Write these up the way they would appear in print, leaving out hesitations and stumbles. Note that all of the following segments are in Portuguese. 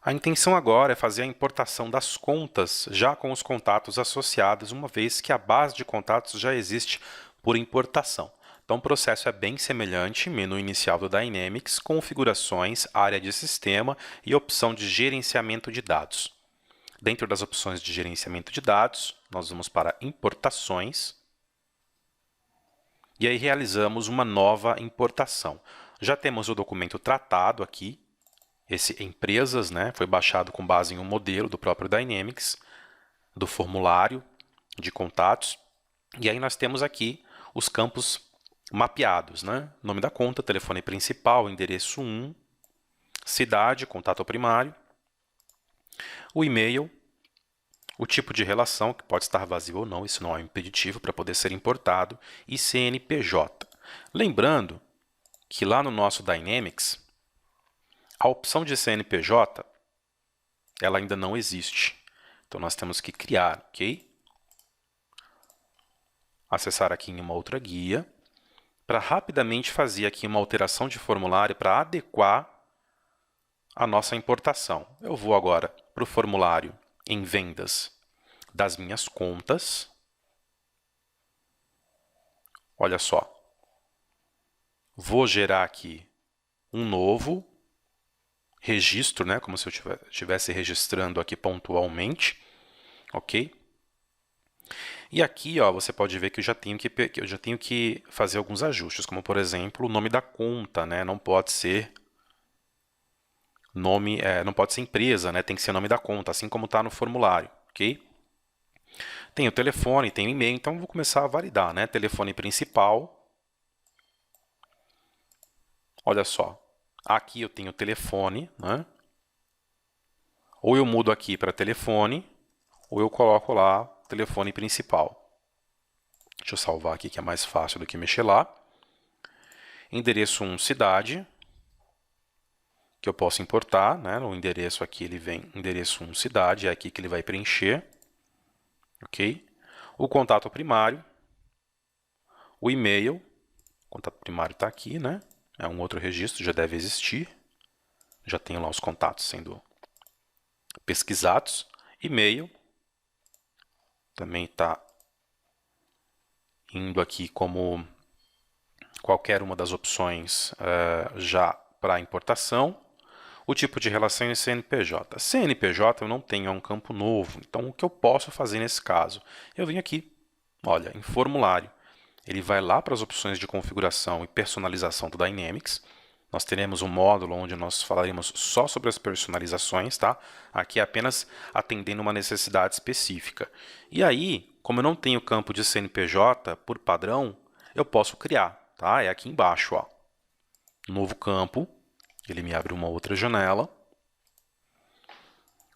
A intenção agora é fazer a importação das contas já com os contatos associados, uma vez que a base de contatos já existe por importação. Então, o processo é bem semelhante, menu inicial do Dynamics, configurações, área de sistema e opção de gerenciamento de dados. Dentro das opções de gerenciamento de dados, nós vamos para importações e aí realizamos uma nova importação. Já temos o documento tratado aqui, esse empresas, né, foi baixado com base em um modelo do próprio Dynamics, do formulário de contatos. E aí nós temos aqui os campos mapeados, né? Nome da conta, telefone principal, endereço 1, cidade, contato primário, o e-mail, o tipo de relação, que pode estar vazio ou não, isso não é um impeditivo para poder ser importado, e CNPJ. Lembrando que lá no nosso Dynamics, a opção de CNPJ, ela ainda não existe. Então, nós temos que criar, ok? Acessar aqui em uma outra guia, para rapidamente fazer aqui uma alteração de formulário para adequar a nossa importação. Eu vou agora para o formulário em vendas das minhas contas. Olha só. Vou gerar aqui um novo registro, né? Como se eu estivesse registrando aqui pontualmente, ok? E aqui, ó, você pode ver que eu já tenho que fazer alguns ajustes, como por exemplo, o nome da conta, né? Não pode ser nome, não pode ser empresa, né? Tem que ser nome da conta, assim como está no formulário, ok? Tem o telefone, tem o e-mail, então vou começar a validar, né? Telefone principal. Olha só, aqui eu tenho telefone, né? Ou eu mudo aqui para telefone, ou eu coloco lá telefone principal. Deixa eu salvar aqui que é mais fácil do que mexer lá. Endereço 1, cidade, que eu posso importar, né? No endereço aqui ele vem endereço 1, cidade, é aqui que ele vai preencher. Ok? O contato primário, o e-mail, o contato primário está aqui, né? É um outro registro, já deve existir. Já tenho lá os contatos sendo pesquisados. E-mail, também está indo aqui como qualquer uma das opções já para importação. O tipo de relação é CNPJ. CNPJ eu não tenho, é um campo novo. Então, o que eu posso fazer nesse caso? Eu venho aqui, olha, em formulário. Ele vai lá para as opções de configuração e personalização do Dynamics. Nós teremos um módulo onde nós falaremos só sobre as personalizações, tá? Aqui é apenas atendendo uma necessidade específica. E aí, como eu não tenho campo de CNPJ por padrão, eu posso criar, tá? É aqui embaixo, ó. Novo campo, ele me abre uma outra janela.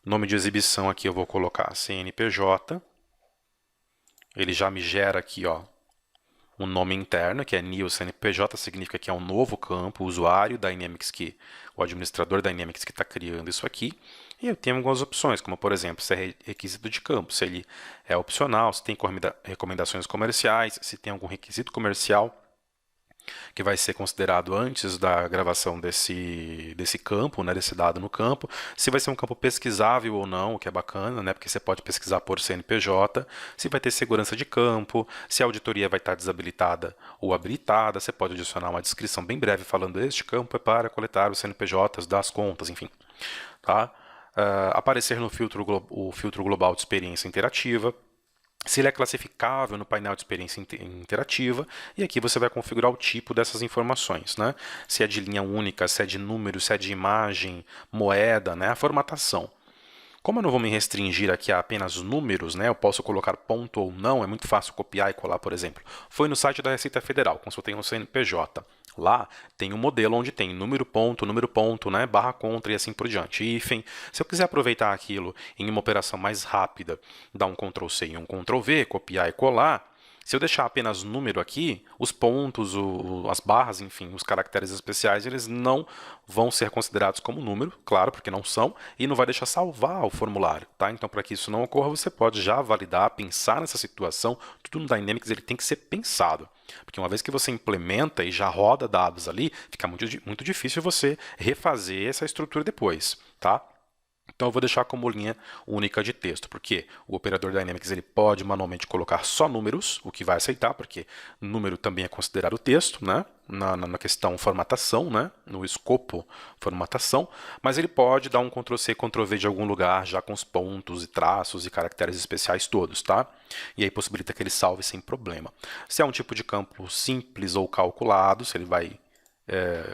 Nome de exibição aqui eu vou colocar CNPJ. Ele já me gera aqui, ó, um nome interno, que é new CNPJ, significa que é um novo campo, o usuário Dynamics, o administrador Dynamics que está criando isso aqui. E eu tenho algumas opções, como por exemplo, se é requisito de campo, se ele é opcional, se tem recomendações comerciais, se tem algum requisito comercial que vai ser considerado antes da gravação desse campo, né, desse dado no campo, se vai ser um campo pesquisável ou não, o que é bacana, né, porque você pode pesquisar por CNPJ, se vai ter segurança de campo, se a auditoria vai estar desabilitada ou habilitada, você pode adicionar uma descrição bem breve falando este campo é para coletar os CNPJs das contas, enfim. Tá? Aparecer no o filtro global de experiência interativa, se ele é classificável no painel de experiência interativa, e aqui você vai configurar o tipo dessas informações, né? Se é de linha única, se é de número, se é de imagem, moeda, né? A formatação. Como eu não vou me restringir aqui a apenas números, né? Eu posso colocar ponto ou não, é muito fácil copiar e colar, por exemplo. Foi no site da Receita Federal, consultei no CNPJ. Lá tem um modelo onde tem número, ponto, né? Barra contra e assim por diante. Hífen. Se eu quiser aproveitar aquilo em uma operação mais rápida, dar um Ctrl+C e um Ctrl+V, copiar e colar, se eu deixar apenas número aqui, os pontos, as barras, enfim, os caracteres especiais, eles não vão ser considerados como número, claro, porque não são, e não vai deixar salvar o formulário, tá? Então, para que isso não ocorra, você pode já validar, pensar nessa situação. Tudo no Dynamics ele tem que ser pensado, porque uma vez que você implementa e já roda dados ali, fica muito difícil você refazer essa estrutura depois, tá? Então eu vou deixar como linha única de texto, porque o operador Dynamics ele pode manualmente colocar só números, o que vai aceitar, porque número também é considerado texto, né? Na questão formatação, né? No escopo formatação, mas ele pode dar um Ctrl+C, Ctrl+V de algum lugar, já com os pontos e traços e caracteres especiais todos, tá? E aí possibilita que ele salve sem problema. Se é um tipo de campo simples ou calculado, se ele vai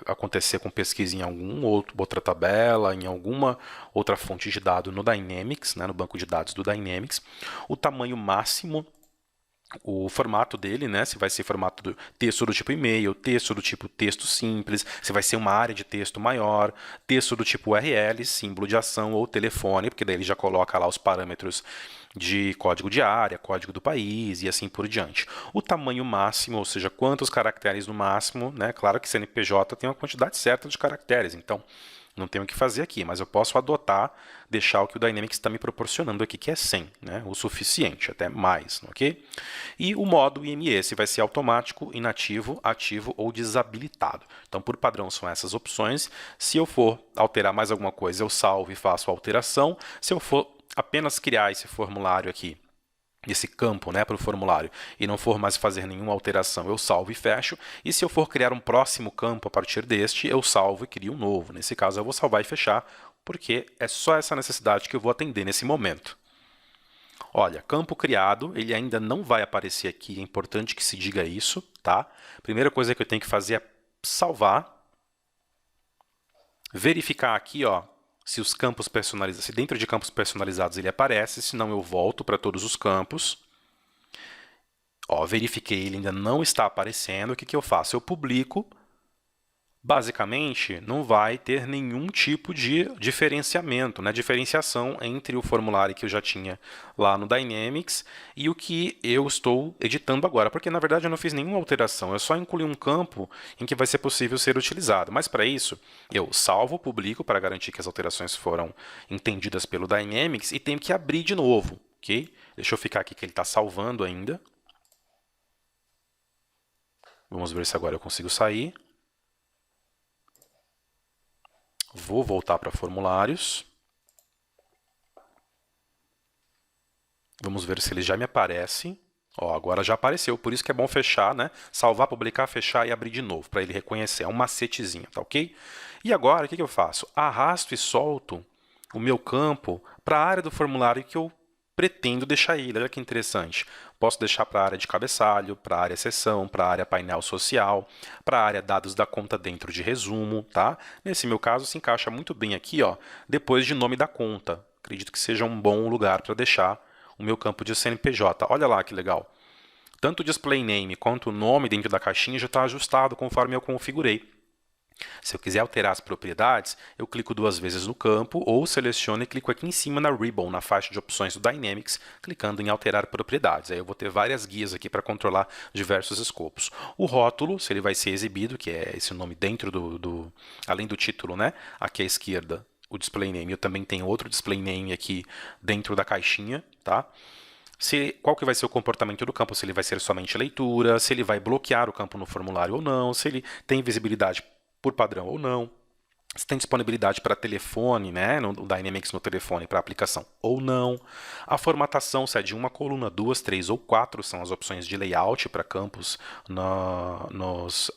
acontecer com pesquisa em outra tabela, em alguma outra fonte de dado no Dynamics, né, no banco de dados do Dynamics, o tamanho máximo, o formato dele, né, se vai ser formato do texto do tipo e-mail, texto do tipo texto simples, se vai ser uma área de texto maior, texto do tipo URL, símbolo de ação ou telefone, porque daí ele já coloca lá os parâmetros de código de área, código do país e assim por diante. O tamanho máximo, ou seja, quantos caracteres no máximo, né? Claro que CNPJ tem uma quantidade certa de caracteres, então não tenho o que fazer aqui, mas eu posso adotar, deixar o que o Dynamics está me proporcionando aqui, que é 100, né? O suficiente, até mais, ok? E o modo IME, vai ser automático, inativo, ativo ou desabilitado. Então, por padrão, são essas opções. Se eu for alterar mais alguma coisa, eu salvo e faço a alteração. Se eu for apenas criar esse formulário aqui, esse campo, né, para o formulário, e não for mais fazer nenhuma alteração, eu salvo e fecho. E se eu for criar um próximo campo a partir deste, eu salvo e crio um novo. Nesse caso, eu vou salvar e fechar, porque é só essa necessidade que eu vou atender nesse momento. Olha, campo criado, ele ainda não vai aparecer aqui, é importante que se diga isso, tá? Primeira coisa que eu tenho que fazer é salvar, verificar aqui, ó, se os campos personalizados, se dentro de campos personalizados ele aparece, senão eu volto para todos os campos. Ó, verifiquei, ele ainda não está aparecendo. O que eu faço? Eu publico. Basicamente, não vai ter nenhum tipo de diferenciamento, né? Diferenciação entre o formulário que eu já tinha lá no Dynamics e o que eu estou editando agora, porque na verdade eu não fiz nenhuma alteração, eu só incluí um campo em que vai ser possível ser utilizado. Mas para isso, eu salvo, publico para garantir que as alterações foram entendidas pelo Dynamics e tenho que abrir de novo, ok? Deixa eu ficar aqui que ele está salvando ainda. Vamos ver se agora eu consigo sair. Vou voltar para formulários. Vamos ver se ele já me aparece. Ó, agora já apareceu, por isso que é bom fechar, né? Salvar, publicar, fechar e abrir de novo, para ele reconhecer. É um macetezinho, tá ok? E agora, o que eu faço? Arrasto e solto o meu campo para a área do formulário que eu pretendo deixar ele. Olha que interessante. Posso deixar para a área de cabeçalho, para a área seção, para a área painel social, para a área dados da conta dentro de resumo, tá? Nesse meu caso, se encaixa muito bem aqui, ó, depois de nome da conta. Acredito que seja um bom lugar para deixar o meu campo de CNPJ. Olha lá que legal. Tanto o display name quanto o nome dentro da caixinha já está ajustado conforme eu configurei. Se eu quiser alterar as propriedades, eu clico duas vezes no campo ou seleciono e clico aqui em cima na Ribbon, na faixa de opções do Dynamics, clicando em alterar propriedades. Aí eu vou ter várias guias aqui para controlar diversos escopos. O rótulo, se ele vai ser exibido, que é esse nome dentro além do título, né? Aqui à esquerda, o display name. Eu também tenho outro display name aqui dentro da caixinha, tá? Qual que vai ser o comportamento do campo, se ele vai ser somente leitura, se ele vai bloquear o campo no formulário ou não, se ele tem visibilidade por padrão ou não, se tem disponibilidade para telefone, né, no Dynamics no telefone para aplicação ou não. A formatação, se é de uma coluna, duas, três ou quatro, são as opções de layout para campos nos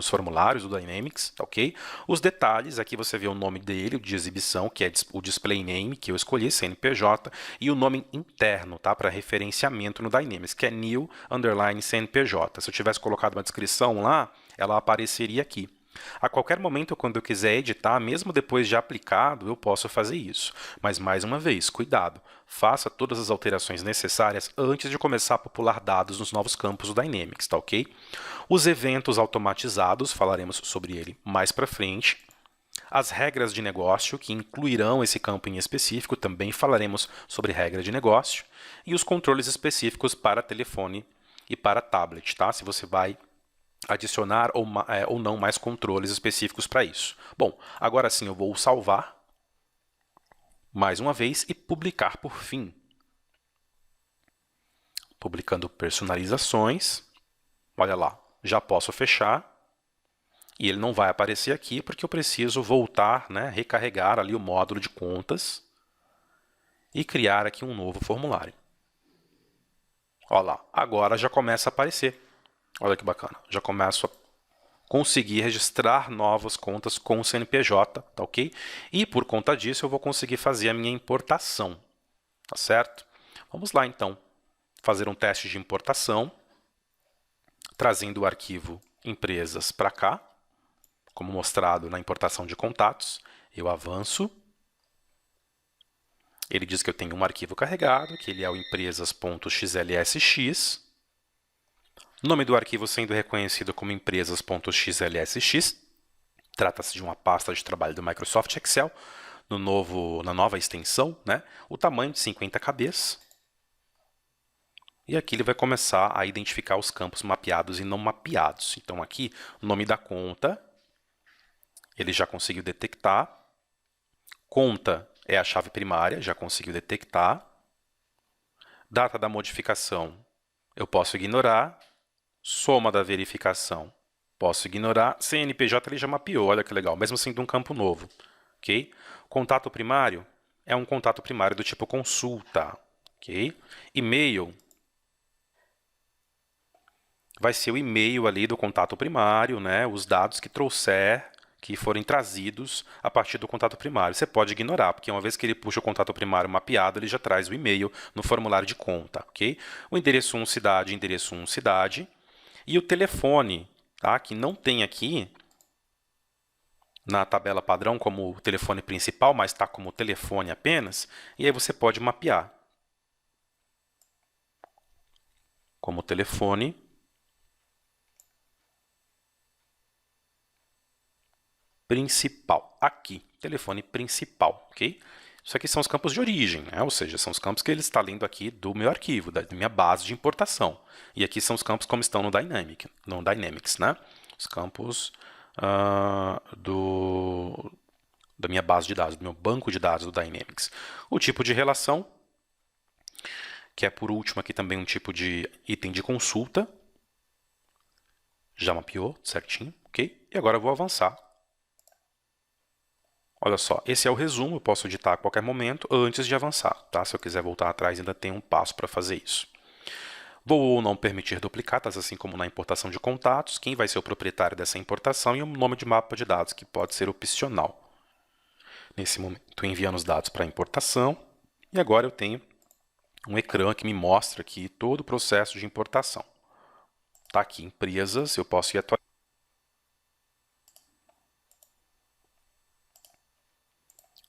formulários do Dynamics, tá ok? Os detalhes, aqui você vê o nome dele, o de exibição, que é o display name, que eu escolhi, CNPJ, e o nome interno, tá? Para referenciamento no Dynamics, que é new underline CNPJ. Se eu tivesse colocado uma descrição lá, ela apareceria aqui. A qualquer momento, quando eu quiser editar, mesmo depois de aplicado, eu posso fazer isso. Mas, mais uma vez, cuidado. Faça todas as alterações necessárias antes de começar a popular dados nos novos campos do Dynamics, tá ok? Os eventos automatizados, falaremos sobre ele mais para frente. As regras de negócio, que incluirão esse campo em específico, também falaremos sobre regra de negócio. E os controles específicos para telefone e para tablet, tá? Se você vai adicionar ou não mais controles específicos para isso. Bom, agora sim eu vou salvar mais uma vez e publicar por fim. Publicando personalizações. Olha lá, já posso fechar. E ele não vai aparecer aqui porque eu preciso voltar, né, recarregar ali o módulo de contas. e criar aqui um novo formulário. Olha lá, agora já começa a aparecer. Olha que bacana, já começo a conseguir registrar novas contas com o CNPJ, tá ok? E por conta disso eu vou conseguir fazer a minha importação, tá certo? Vamos lá então, fazer um teste de importação, trazendo o arquivo empresas para cá, como mostrado na importação de contatos. Eu avanço. Ele diz que eu tenho um arquivo carregado, que ele é o empresas.xlsx. Nome do arquivo sendo reconhecido como empresas.xlsx. Trata-se de uma pasta de trabalho do Microsoft Excel, na nova extensão, né? O tamanho de 50 KBs. E aqui ele vai começar a identificar os campos mapeados e não mapeados. Então aqui, o nome da conta, ele já conseguiu detectar. Conta é a chave primária, já conseguiu detectar. Data da modificação, eu posso ignorar. Soma da verificação, posso ignorar. CNPJ ele já mapeou, olha que legal, mesmo sendo um campo novo. Ok? Contato primário é um contato primário do tipo consulta. Ok? E-mail vai ser o e-mail ali do contato primário, né? Os dados que trouxer, que forem trazidos a partir do contato primário. Você pode ignorar, porque uma vez que ele puxa o contato primário mapeado, ele já traz o e-mail no formulário de conta. Ok? O endereço 1 cidade, endereço 1 cidade. E o telefone, tá? Que não tem aqui na tabela padrão como o telefone principal, mas está como telefone apenas, e aí você pode mapear como telefone principal. Aqui, telefone principal, ok? Isso aqui são os campos de origem, né? Ou seja, são os campos que ele está lendo aqui do meu arquivo, da minha base de importação. E aqui são os campos como estão no Dynamics, né? Os campos da minha base de dados, do meu banco de dados do Dynamics. O tipo de relação, que é por último aqui também um tipo de item de consulta. Já mapeou certinho, ok? E agora eu vou avançar. Olha só, esse é o resumo, eu posso editar a qualquer momento antes de avançar, tá? Se eu quiser voltar atrás, ainda tem um passo para fazer isso. Vou ou não permitir duplicatas, assim como na importação de contatos, quem vai ser o proprietário dessa importação e o nome de mapa de dados, que pode ser opcional. Nesse momento, estou enviando os dados para a importação e agora eu tenho um ecrã que me mostra aqui todo o processo de importação. Está aqui, empresas, eu posso ir atualizando.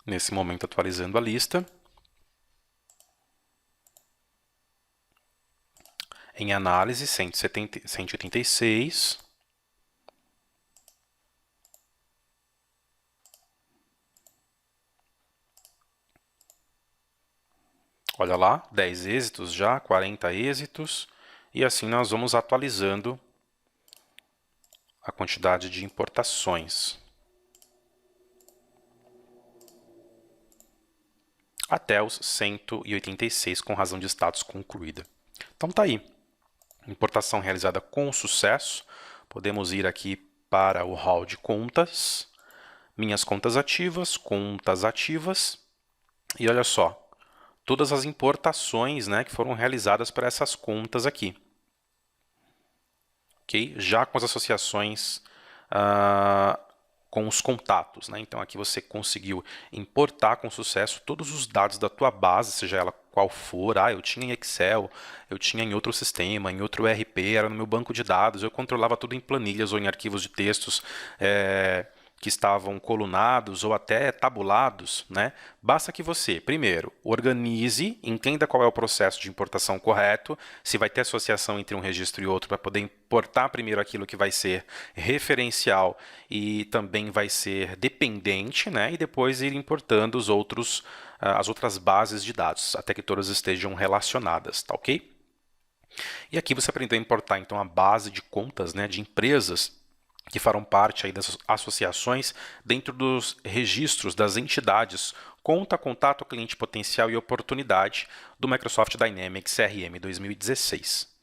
Nesse momento, atualizando a lista. Em análise, 186. Olha lá, 10 êxitos já, 40 êxitos. E assim nós vamos atualizando a quantidade de importações. Até os 186 com razão de status concluída. Então tá aí. Importação realizada com sucesso. Podemos ir aqui para o hall de contas. Minhas contas ativas. E olha só, todas as importações, né, que foram realizadas para essas contas aqui. Ok? Já com as associações com os contatos, né? Então aqui você conseguiu importar com sucesso todos os dados da tua base, seja ela qual for. Eu tinha em Excel, eu tinha em outro sistema, em outro ERP, era no meu banco de dados, eu controlava tudo em planilhas ou em arquivos de textos que estavam colunados ou até tabulados, né? Basta que você, primeiro, organize, entenda qual é o processo de importação correto, se vai ter associação entre um registro e outro para poder importar primeiro aquilo que vai ser referencial e também vai ser dependente, né? E depois ir importando as outras bases de dados, até que todas estejam relacionadas, tá ok? E aqui você aprendeu a importar então a base de contas, né, de empresas que farão parte aí das associações dentro dos registros das entidades conta, contato, cliente potencial e oportunidade do Microsoft Dynamics CRM 2016.